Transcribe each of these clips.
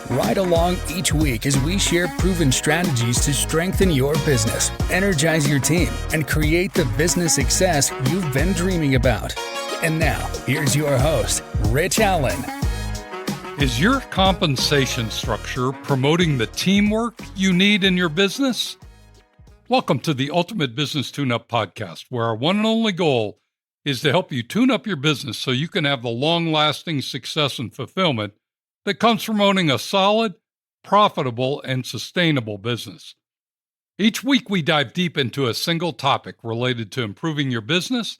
Ride along each week as we share proven strategies to strengthen your business, energize your team, and create the business success you've been dreaming about. And now, here's your host, Rich Allen. Is your compensation structure promoting the teamwork you need in your business? Welcome to the Ultimate Business Tune-Up Podcast, where our one and only goal is to help you tune up your business so you can have the long-lasting success and fulfillment that comes from owning a solid, profitable, and sustainable business. Each week, we dive deep into a single topic related to improving your business,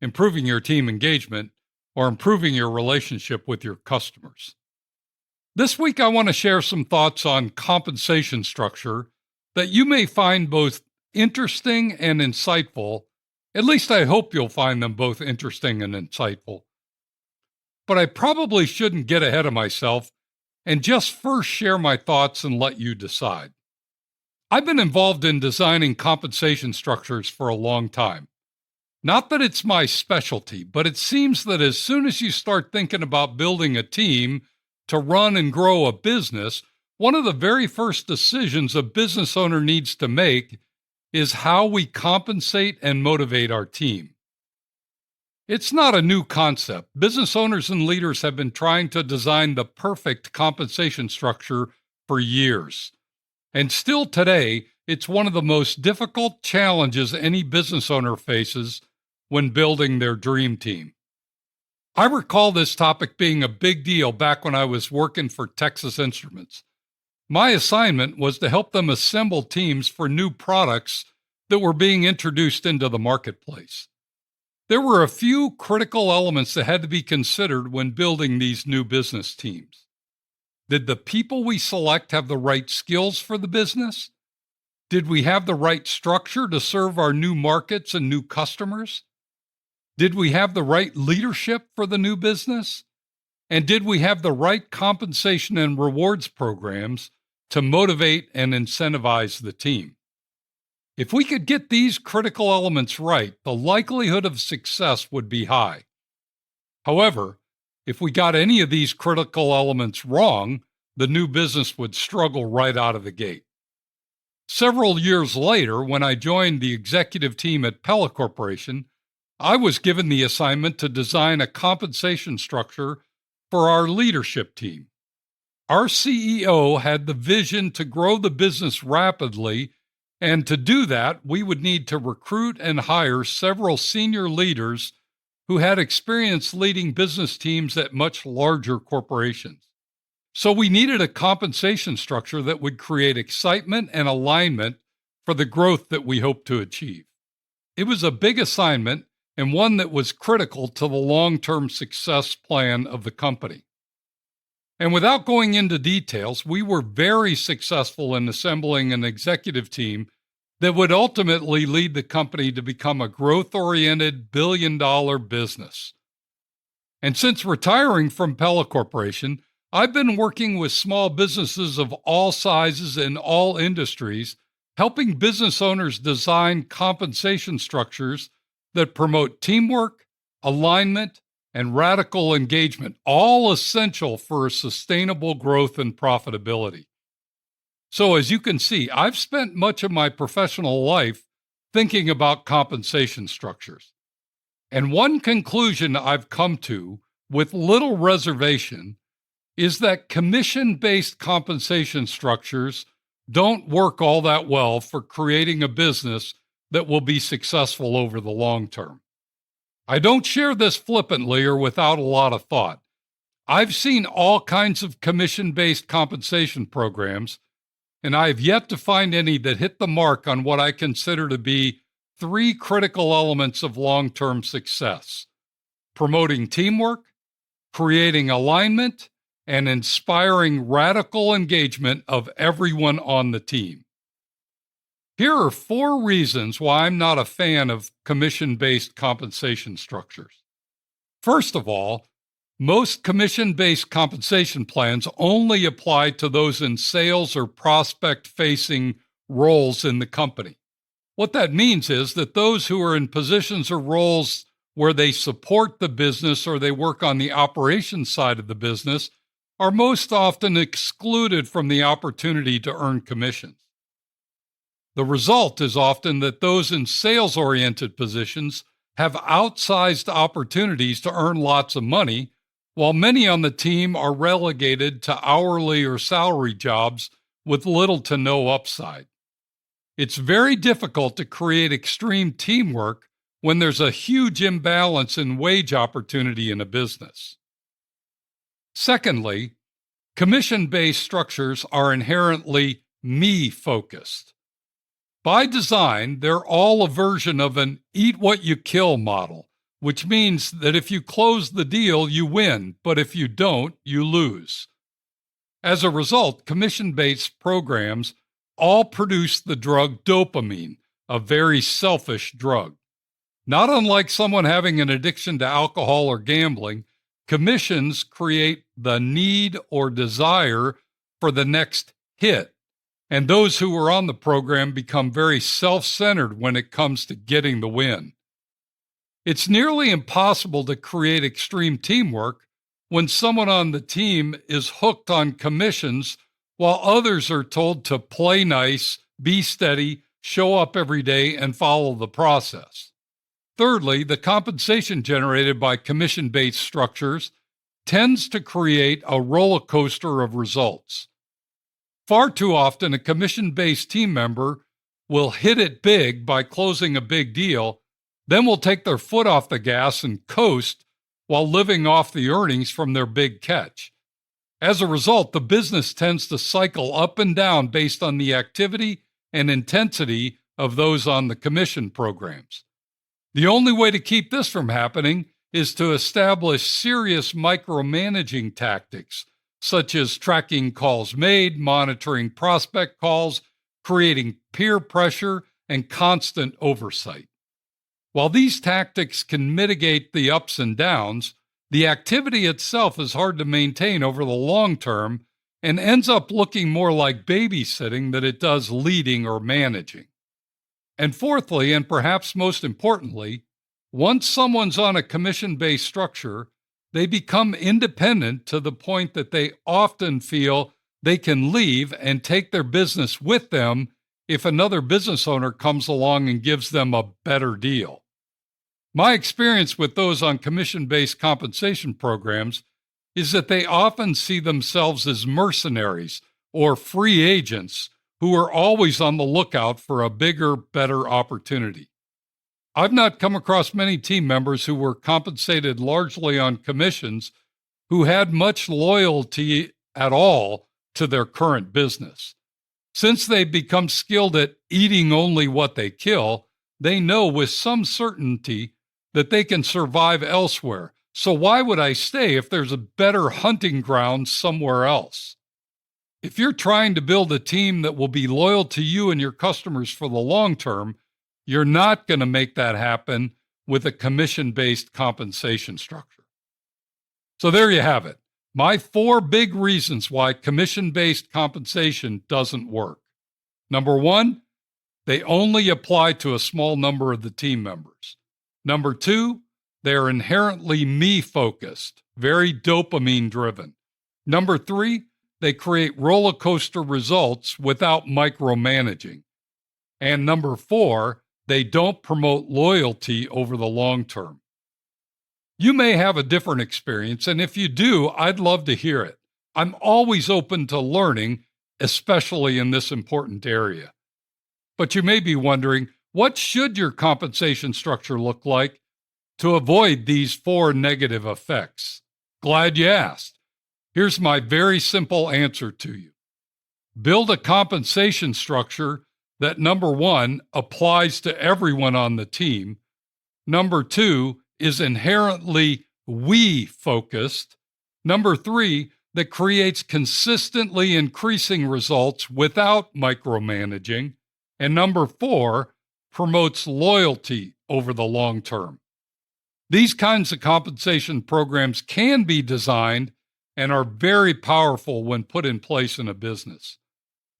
improving your team engagement, or improving your relationship with your customers. This week, I want to share some thoughts on compensation structure that you may find both interesting and insightful. At least I hope you'll find them both interesting and insightful. But I probably shouldn't get ahead of myself and just first share my thoughts and let you decide. I've been involved in designing compensation structures for a long time. Not that it's my specialty, but it seems that as soon as you start thinking about building a team to run and grow a business, one of the very first decisions a business owner needs to make is how we compensate and motivate our team. It's not a new concept. Business owners and leaders have been trying to design the perfect compensation structure for years. And still today, it's one of the most difficult challenges any business owner faces when building their dream team. I recall this topic being a big deal back when I was working for Texas Instruments. My assignment was to help them assemble teams for new products that were being introduced into the marketplace. There were a few critical elements that had to be considered when building these new business teams. Did the people we select have the right skills for the business? Did we have the right structure to serve our new markets and new customers? Did we have the right leadership for the new business? And did we have the right compensation and rewards programs to motivate and incentivize the team? If we could get these critical elements right, the likelihood of success would be high. However, if we got any of these critical elements wrong, the new business would struggle right out of the gate. Several years later, when I joined the executive team at Pella Corporation, I was given the assignment to design a compensation structure for our leadership team. Our CEO had the vision to grow the business rapidly, and to do that, we would need to recruit and hire several senior leaders who had experience leading business teams at much larger corporations. So we needed a compensation structure that would create excitement and alignment for the growth that we hoped to achieve. It was a big assignment and one that was critical to the long-term success plan of the company. And without going into details, we were very successful in assembling an executive team that would ultimately lead the company to become a growth-oriented billion-dollar business. And since retiring from Pella Corporation, I've been working with small businesses of all sizes in all industries, helping business owners design compensation structures that promote teamwork, alignment, and radical engagement, all essential for sustainable growth and profitability. So as you can see, I've spent much of my professional life thinking about compensation structures. And one conclusion I've come to, with little reservation, is that commission-based compensation structures don't work all that well for creating a business that will be successful over the long term. I don't share this flippantly or without a lot of thought. I've seen all kinds of commission-based compensation programs, and I have yet to find any that hit the mark on what I consider to be three critical elements of long-term success: promoting teamwork, creating alignment, and inspiring radical engagement of everyone on the team. Here are 4 reasons why I'm not a fan of commission-based compensation structures. First of all, most commission-based compensation plans only apply to those in sales or prospect-facing roles in the company. What that means is that those who are in positions or roles where they support the business or they work on the operations side of the business are most often excluded from the opportunity to earn commissions. The result is often that those in sales-oriented positions have outsized opportunities to earn lots of money, while many on the team are relegated to hourly or salary jobs with little to no upside. It's very difficult to create extreme teamwork when there's a huge imbalance in wage opportunity in a business. Secondly, commission-based structures are inherently me-focused. By design, they're all a version of an eat-what-you-kill model, which means that if you close the deal, you win, but if you don't, you lose. As a result, commission-based programs all produce the drug dopamine, a very selfish drug. Not unlike someone having an addiction to alcohol or gambling, commissions create the need or desire for the next hit, and those who are on the program become very self-centered when it comes to getting the win. It's nearly impossible to create extreme teamwork when someone on the team is hooked on commissions while others are told to play nice, be steady, show up every day, and follow the process. Thirdly, the compensation generated by commission-based structures tends to create a roller coaster of results. Far too often, a commission-based team member will hit it big by closing a big deal, then will take their foot off the gas and coast while living off the earnings from their big catch. As a result, the business tends to cycle up and down based on the activity and intensity of those on the commission programs. The only way to keep this from happening is to establish serious micromanaging tactics, such as tracking calls made, monitoring prospect calls, creating peer pressure, and constant oversight. While these tactics can mitigate the ups and downs, the activity itself is hard to maintain over the long term and ends up looking more like babysitting than it does leading or managing. And fourthly, and perhaps most importantly, once someone's on a commission-based structure, they become independent to the point that they often feel they can leave and take their business with them if another business owner comes along and gives them a better deal. My experience with those on commission-based compensation programs is that they often see themselves as mercenaries or free agents who are always on the lookout for a bigger, better opportunity. I've not come across many team members who were compensated largely on commissions who had much loyalty at all to their current business. Since they've become skilled at eating only what they kill, they know with some certainty that they can survive elsewhere. So why would I stay if there's a better hunting ground somewhere else? If you're trying to build a team that will be loyal to you and your customers for the long term, you're not going to make that happen with a commission-based compensation structure. So there you have it. My 4 big reasons why commission-based compensation doesn't work. Number 1, they only apply to a small number of the team members. Number 2, they are inherently me-focused, very dopamine-driven. Number 3, they create roller coaster results without micromanaging. And number 4, they don't promote loyalty over the long term. You may have a different experience, and if you do, I'd love to hear it. I'm always open to learning, especially in this important area. But you may be wondering, what should your compensation structure look like to avoid these 4 negative effects? Glad you asked. Here's my very simple answer to you. Build a compensation structure that, number 1, applies to everyone on the team. Number 2, is inherently we-focused. Number 3, that creates consistently increasing results without micromanaging. And number 4, promotes loyalty over the long term. These kinds of compensation programs can be designed and are very powerful when put in place in a business.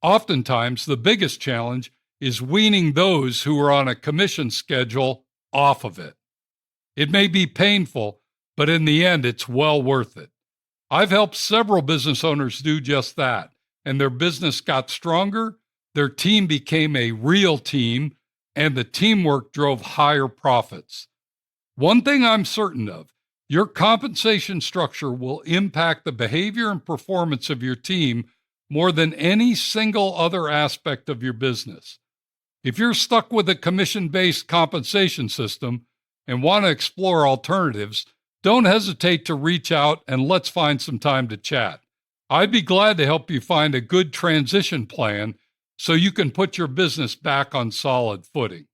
Oftentimes, the biggest challenge is weaning those who are on a commission schedule off of it. It may be painful, but in the end, it's well worth it. I've helped several business owners do just that, and their business got stronger, their team became a real team, and the teamwork drove higher profits. One thing I'm certain of, your compensation structure will impact the behavior and performance of your team more than any single other aspect of your business. If you're stuck with a commission-based compensation system and want to explore alternatives, don't hesitate to reach out and let's find some time to chat. I'd be glad to help you find a good transition plan so you can put your business back on solid footing.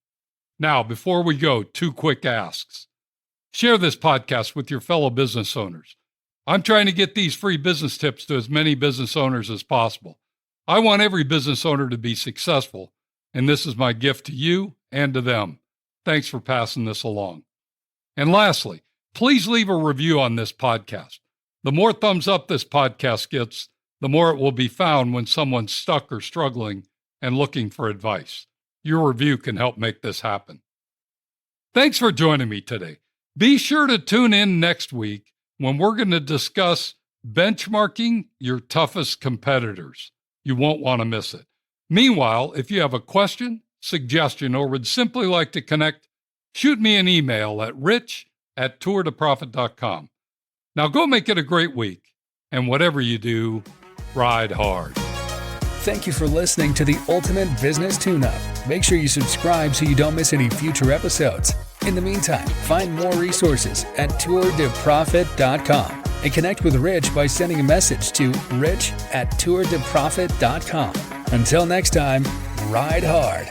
Now, before we go, 2 quick asks. Share this podcast with your fellow business owners. I'm trying to get these free business tips to as many business owners as possible. I want every business owner to be successful, and this is my gift to you and to them. Thanks for passing this along. And lastly, please leave a review on this podcast. The more thumbs up this podcast gets, the more it will be found when someone's stuck or struggling and looking for advice. Your review can help make this happen. Thanks for joining me today. Be sure to tune in next week when we're going to discuss benchmarking your toughest competitors. You won't want to miss it. Meanwhile, if you have a question, suggestion, or would simply like to connect, shoot me an email at rich@tourtoprofit.com. Now go make it a great week, and whatever you do, ride hard. Thank you for listening to the Ultimate Business Tune-Up. Make sure you subscribe so you don't miss any future episodes. In the meantime, find more resources at tourtoprofit.com and connect with Rich by sending a message to rich@tourtoprofit.com. Until next time, ride hard.